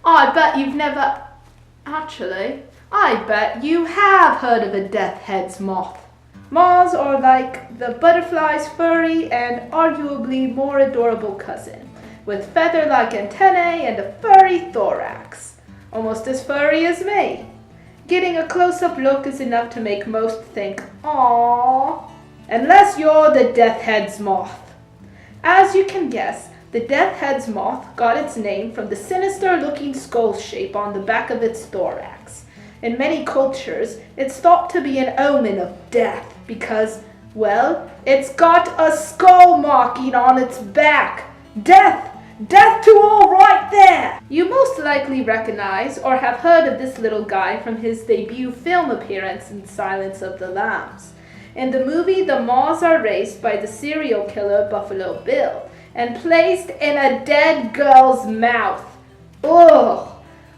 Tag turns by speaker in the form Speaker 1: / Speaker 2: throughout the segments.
Speaker 1: I bet you've never... Actually, I bet you have heard of a deathhead's moth. Moths are like the butterfly's furry and arguably more adorable cousin, with feather-like antennae and a furry thorax. Almost as furry as me. Getting a close-up look is enough to make most think, aww. Unless you're the deathhead's moth. As you can guess, the deathhead's moth got its name from the sinister-looking skull shape on the back of its thorax. In many cultures, it's thought to be an omen of death because, well, it's got a skull marking on its back. Death! Death to all right there! You most likely recognize or have heard of this little guy from his debut film appearance in Silence of the Lambs. In the movie, the moths are raised by the serial killer Buffalo Bill and placed in a dead girl's mouth. Ugh!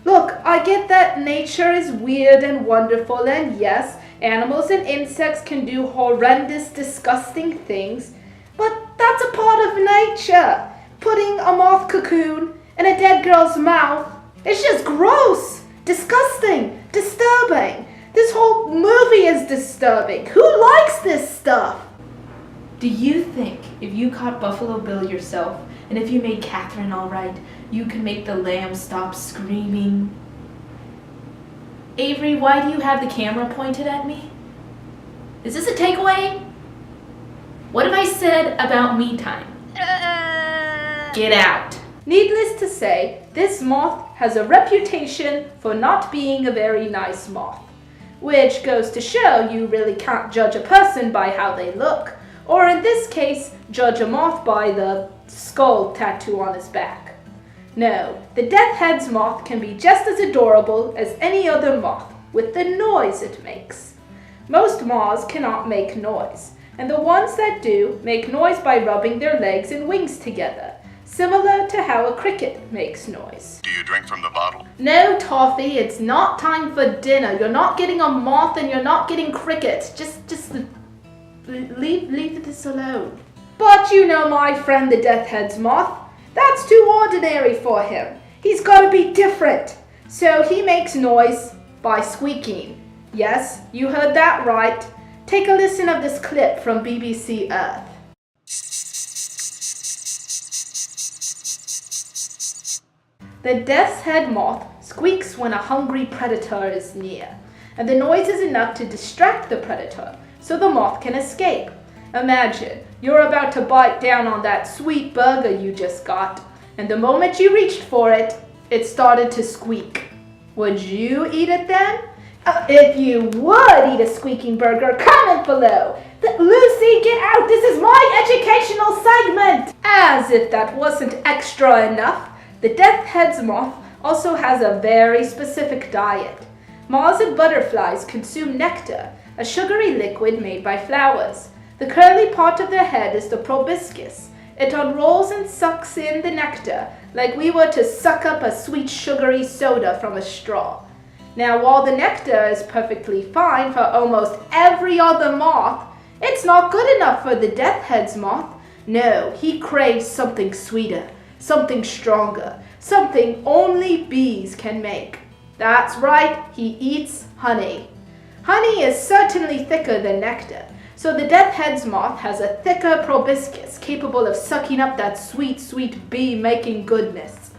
Speaker 1: Look, I get that nature is weird and wonderful, and yes, animals and insects can do horrendous, disgusting things, but that's a part of nature. Putting a moth cocoon in a dead girl's mouth, it's just gross, disgusting, disturbing. This whole movie is disturbing. Who likes this stuff?
Speaker 2: Do you think if you caught Buffalo Bill yourself, and if you made Catherine all right, you could make the lamb stop screaming? Avery, why do you have the camera pointed at me? Is this a takeaway? What have I said about me time? Get out.
Speaker 1: Needless to say, this moth has a reputation for not being a very nice moth, which goes to show you really can't judge a person by how they look, or in this case, judge a moth by the skull tattoo on his back. No, the deathhead's moth can be just as adorable as any other moth, with the noise it makes. Most moths cannot make noise, and the ones that do make noise by rubbing their legs and wings together, similar to how a cricket makes noise.
Speaker 3: Do you drink from the bottle?
Speaker 1: No, Toffee, it's not time for dinner. You're not getting a moth and you're not getting crickets. Just leave this alone. But you know my friend the Deathhead's moth. That's too ordinary for him. He's got to be different. So he makes noise by squeaking. Yes, you heard that right. Take a listen of this clip from BBC Earth. The death's head moth squeaks when a hungry predator is near, and the noise is enough to distract the predator so the moth can escape. Imagine you're about to bite down on that sweet burger you just got, and the moment you reached for it, it started to squeak. Would you eat it then? If you would eat a squeaking burger, comment below. Lucy, get out! This is my educational segment! As if that wasn't extra enough, the deathhead's moth also has a very specific diet. Moths and butterflies consume nectar, a sugary liquid made by flowers. The curly part of their head is the proboscis. It unrolls and sucks in the nectar like we were to suck up a sweet sugary soda from a straw. Now, while the nectar is perfectly fine for almost every other moth, it's not good enough for the deathhead's moth. No, he craves something sweeter, something stronger, something only bees can make. That's right, he eats honey. Honey is certainly thicker than nectar, so the deathhead's moth has a thicker proboscis capable of sucking up that sweet, sweet bee-making goodness.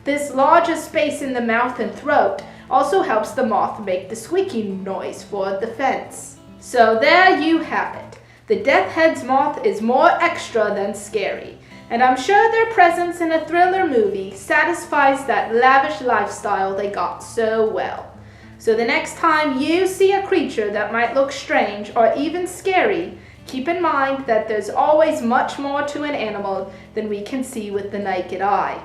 Speaker 1: This larger space in the mouth and throat also helps the moth make the squeaking noise for defense. So there you have it. The deathhead's moth is more extra than scary, and I'm sure their presence in a thriller movie satisfies that lavish lifestyle they got so well. So the next time you see a creature that might look strange or even scary, keep in mind that there's always much more to an animal than we can see with the naked eye.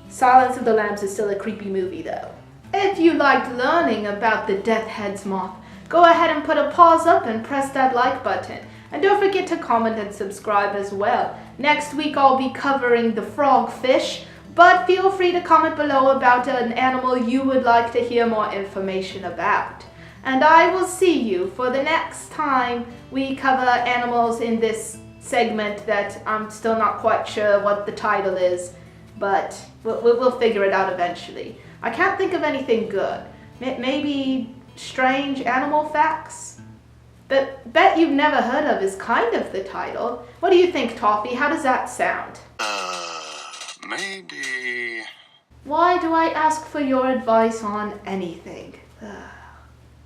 Speaker 1: Silence of the Lambs is still a creepy movie though. If you liked learning about the deathhead's moth, go ahead and put a pause up and press that like button. And don't forget to comment and subscribe as well. Next week I'll be covering the frogfish, but feel free to comment below about an animal you would like to hear more information about. And I will see you for the next time we cover animals in this segment that I'm still not quite sure what the title is. but we'll figure it out eventually. I can't think of anything good. Maybe strange animal facts? But Bet You've Never Heard Of is kind of the title. What do you think, Toffee? How does that sound?
Speaker 3: Maybe.
Speaker 1: Why do I ask for your advice on anything?